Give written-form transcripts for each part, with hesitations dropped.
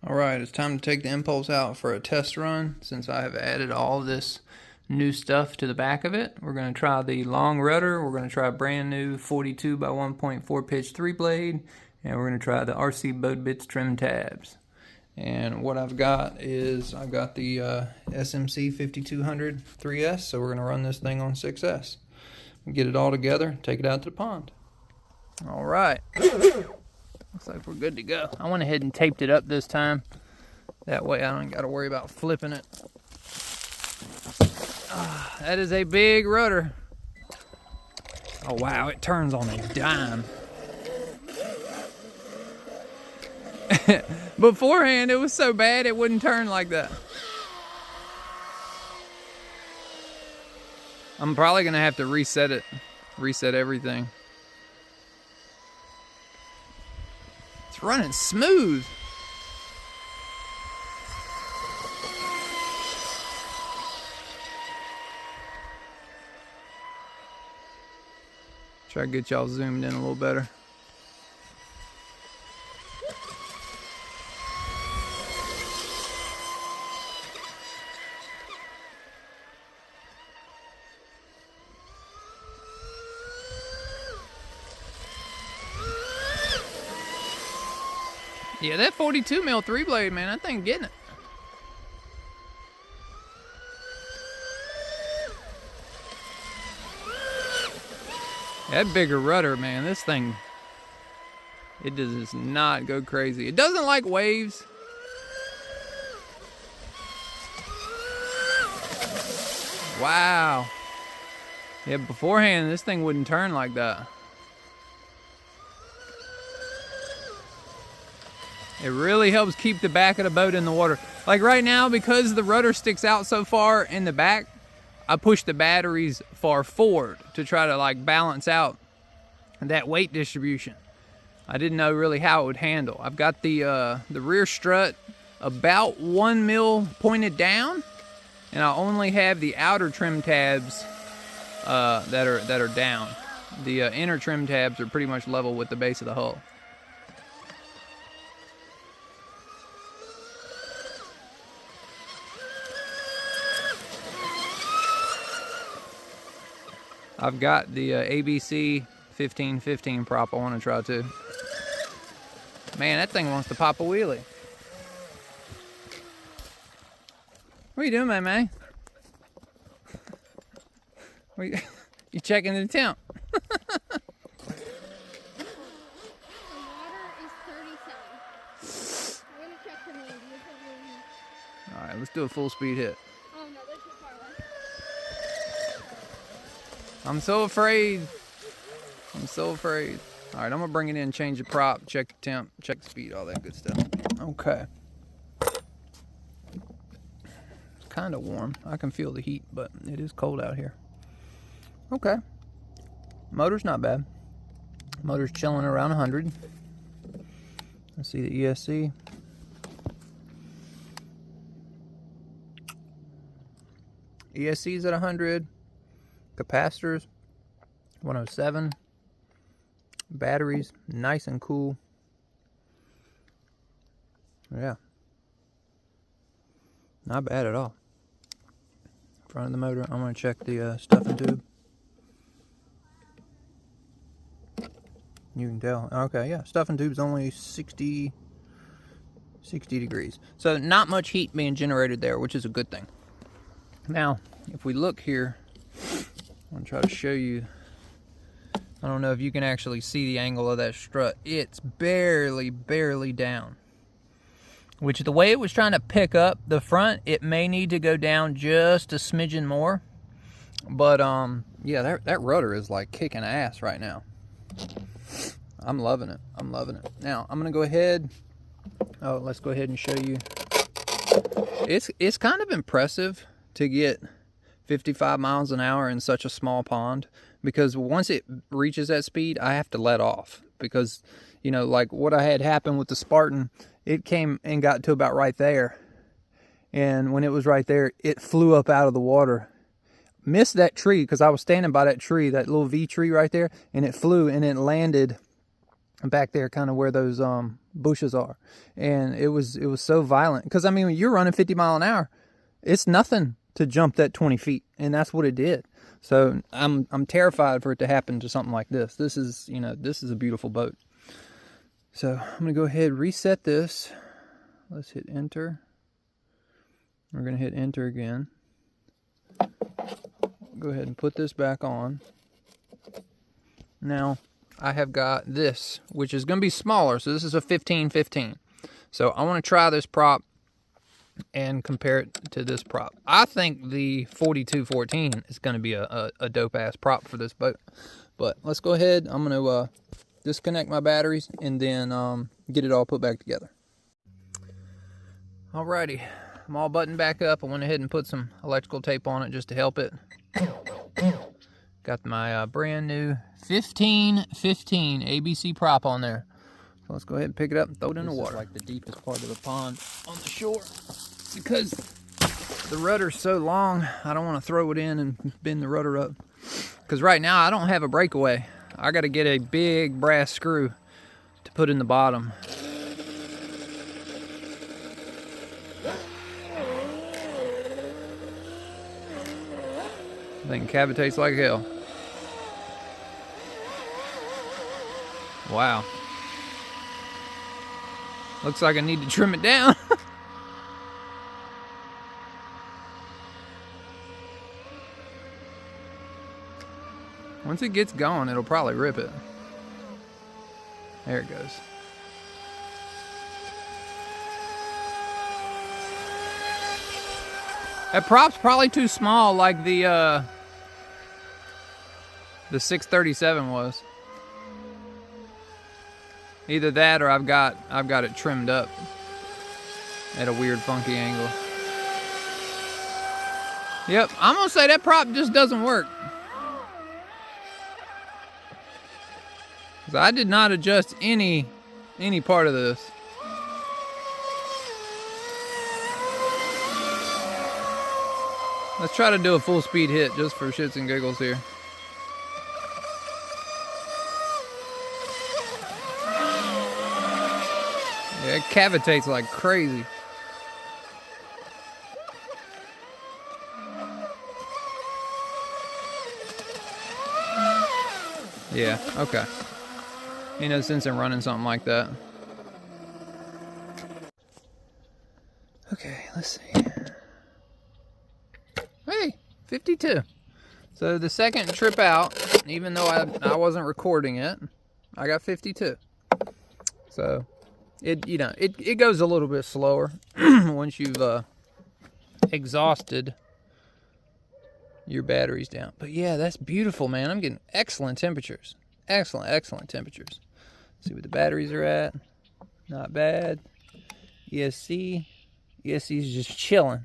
Alright, it's time to take the impulse out for a test run. Since I have added all this new stuff to the back of it, we're going to try the long rudder, we're going to try a brand new 42 by 1.4 pitch 3 blade, and we're going to try the RC boat bitz trim tabs. And what I've got is, I've got the SMC 5200 3S, so we're going to run this thing on 6S. Get it all together, take it out to the pond. Alright. Looks like we're good to go. I went ahead and taped it up this time. That way I don't got to worry about flipping it. That is a big rudder. Oh wow, it turns on a dime. Beforehand it was so bad it wouldn't turn like that. I'm probably gonna have to reset it. Reset everything. It's running smooth. Try to get y'all zoomed in a little better. Yeah, that 42 mil 3 blade, man, that thing getting it. That bigger rudder, man, this thing, it does not go crazy. It doesn't like waves. Wow. Yeah, beforehand, this thing wouldn't turn like that. It really helps keep the back of the boat in the water. Like right now, because the rudder sticks out so far in the back, I push the batteries far forward to try to like balance out that weight distribution. I didn't know really how it would handle. I've got the rear strut about 1 mil pointed down, and I only have the outer trim tabs that are down. The inner trim tabs are pretty much level with the base of the hull. I've got the ABC 1515 prop I want to try too. Man, that thing wants to pop a wheelie. What are you doing, man? You checking the temp? The water is 37. I'm gonna check the wind. All right, let's do a full speed hit. Oh no, they're too far away. I'm so afraid. I'm so afraid. All right, I'm gonna bring it in, change the prop, check the temp, check the speed, all that good stuff. Okay. It's kind of warm. I can feel the heat, but it is cold out here. Okay. Motor's not bad. Motor's chilling around 100. Let's see the ESC. ESC's at 100. Capacitors 107. Batteries nice and cool. Yeah, not bad at all. Front of the motor, I'm going to check the stuffing tube. You can tell. Okay, yeah, stuffing tube's only 60 degrees, so not much heat being generated there, which is a good thing. Now if we look here, I'm going to try to show you. I don't know if you can actually see the angle of that strut. It's barely down. Which, the way it was trying to pick up the front, it may need to go down just a smidgen more. But, yeah, that rudder is like kicking ass right now. I'm loving it. I'm loving it. Now, I'm going to go ahead. Oh, let's go ahead and show you. It's kind of impressive to get 55 miles an hour in such a small pond, because once it reaches that speed, I have to let off, because, you know, like what I had happen with the Spartan, it came and got to about right there, and when it was right there, it flew up out of the water, missed that tree, because I was standing by that tree, that little V tree right there, and it flew and it landed back there, kind of where those bushes are, and it was so violent. Because I mean, when you're running 50 mile an hour, it's nothing to jump that 20 feet, and that's what it did. So I'm terrified for it to happen to something like this. This is, you know, this is a beautiful boat. So I'm gonna go ahead and reset this. Let's hit enter. We're gonna hit enter again. Go ahead and put this back on. Now I have got this, which is going to be smaller. So this is a 15-15. So I want to try this prop and compare it to this prop. I think the 42-14 is going to be a dope ass prop for this boat. But let's go ahead. I'm going to disconnect my batteries and then get it all put back together. Alrighty, I'm all buttoned back up. I went ahead and put some electrical tape on it just to help it. Got my brand new 15-15 ABC prop on there. So let's go ahead and pick it up and throw it in the water. This is like the deepest part of the pond on the shore. Because the rudder's so long, I don't want to throw it in and bend the rudder up. Because right now I don't have a breakaway. I got to get a big brass screw to put in the bottom. I think it cavitates like hell. Wow. Looks like I need to trim it down. Once it gets going, it'll probably rip it. There it goes. That prop's probably too small, like the 637 was. Either that or I've got it trimmed up at a weird funky angle. Yep, I'm gonna say that prop just doesn't work. 'Cause I did not adjust any part of this. Let's try to do a full speed hit just for shits and giggles here. Yeah, it cavitates like crazy. Yeah, okay. Ain't no sense in running something like that. Okay, let's see. Hey, 52. So the second trip out, even though I wasn't recording it, I got 52. So it goes a little bit slower once you've exhausted your batteries down. But yeah, that's beautiful, man. I'm getting excellent temperatures. Excellent temperatures. See what the batteries are at. Not bad. ESC's just chilling.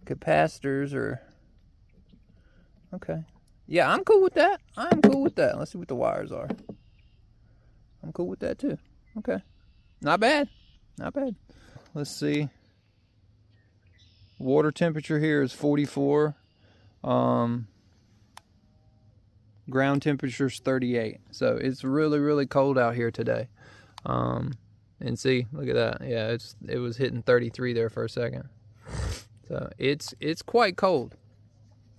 Capacitors are okay. Yeah, I'm cool with that. Let's see what the wires are. I'm cool with that too. Okay. Not bad. Let's see. Water temperature here is 44. Ground temperature is 38. So it's really cold out here today. And see, look at that. Yeah, it was hitting 33 there for a second. So it's quite cold.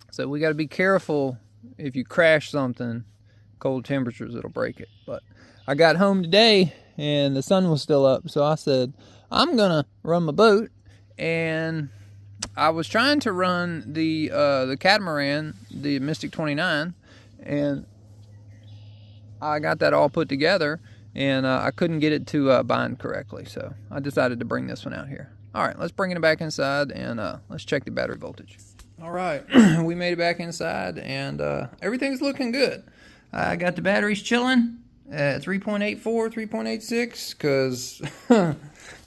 So we got to be careful. If you crash something, cold temperatures, it'll break it. But I got home today and the sun was still up, so I said I'm gonna run my boat. And I was trying to run the catamaran, the Mystic 29, and I got that all put together, and I couldn't get it to bind correctly, so I decided to bring this one out here. All right, let's bring it back inside and let's check the battery voltage. All right, we made it back inside and everything's looking good. I got the batteries chilling at 3.84, 3.86 because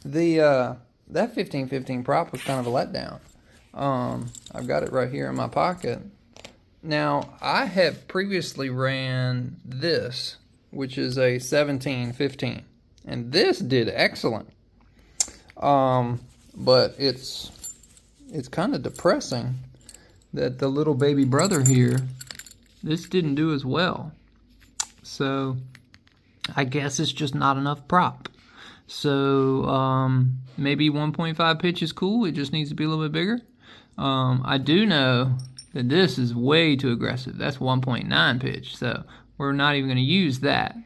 that 15-15 prop was kind of a letdown. I've got it right here in my pocket. Now, I have previously ran this, which is a 17-15, and this did excellent. But it's kind of depressing that the little baby brother here, this didn't do as well. So I guess it's just not enough prop. So maybe 1.5 pitch is cool. It just needs to be a little bit bigger. I do know that this is way too aggressive. That's 1.9 pitch, so we're not even going to use that.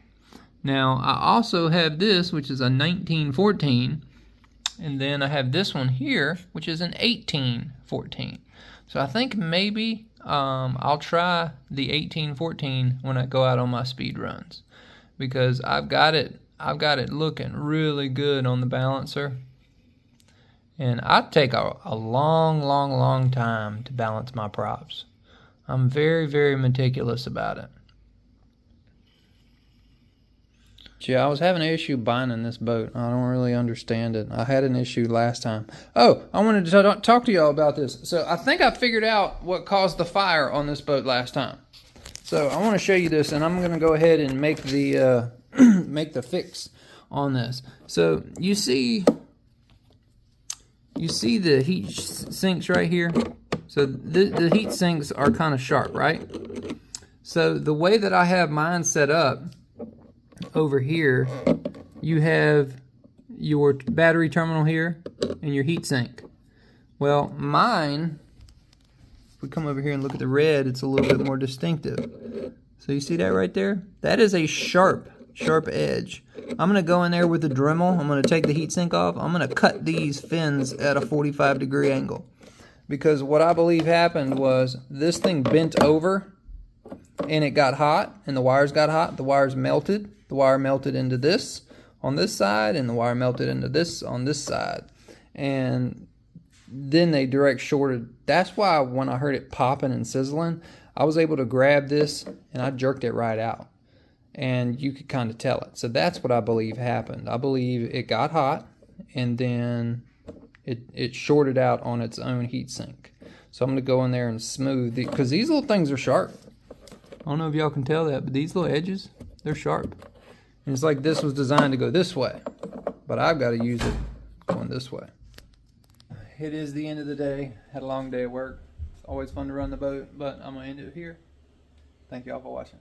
Now, I also have this, which is a 1914, and then I have this one here, which is an 1814. So I think maybe I'll try the 1814 when I go out on my speed runs, because I've got it looking really good on the balancer. And I take a long time to balance my props. I'm very meticulous about it. Yeah, I was having an issue binding this boat. I don't really understand it. I had an issue last time. Oh, I wanted to talk to y'all about this. So I think I figured out what caused the fire on this boat last time. So I want to show you this, and I'm going to go ahead and make the make the fix on this. So you see the heat sinks right here. So the heat sinks are kind of sharp, right? So the way that I have mine set up over here, you have your battery terminal here and your heat sink. Well, mine, if we come over here and look at the red, it's a little bit more distinctive. So you see that right there? That is a sharp edge. I'm going to go in there with the Dremel. I'm going to take the heat sink off. I'm going to cut these fins at a 45-degree angle. Because what I believe happened was this thing bent over and it got hot, and the wires got hot. The wires melted. The wire melted into this on this side, and the wire melted into this on this side. And then they direct shorted. That's why when I heard it popping and sizzling, I was able to grab this and I jerked it right out. And you could kind of tell it. So that's what I believe happened. I believe it got hot, and then it shorted out on its own heat sink. So I'm going to go in there and smooth it, because these little things are sharp. I don't know if y'all can tell that, but these little edges, they're sharp. And it's like this was designed to go this way, but I've got to use it going this way. It is the end of the day. Had a long day at work. It's always fun to run the boat, but I'm going to end it here. Thank y'all for watching.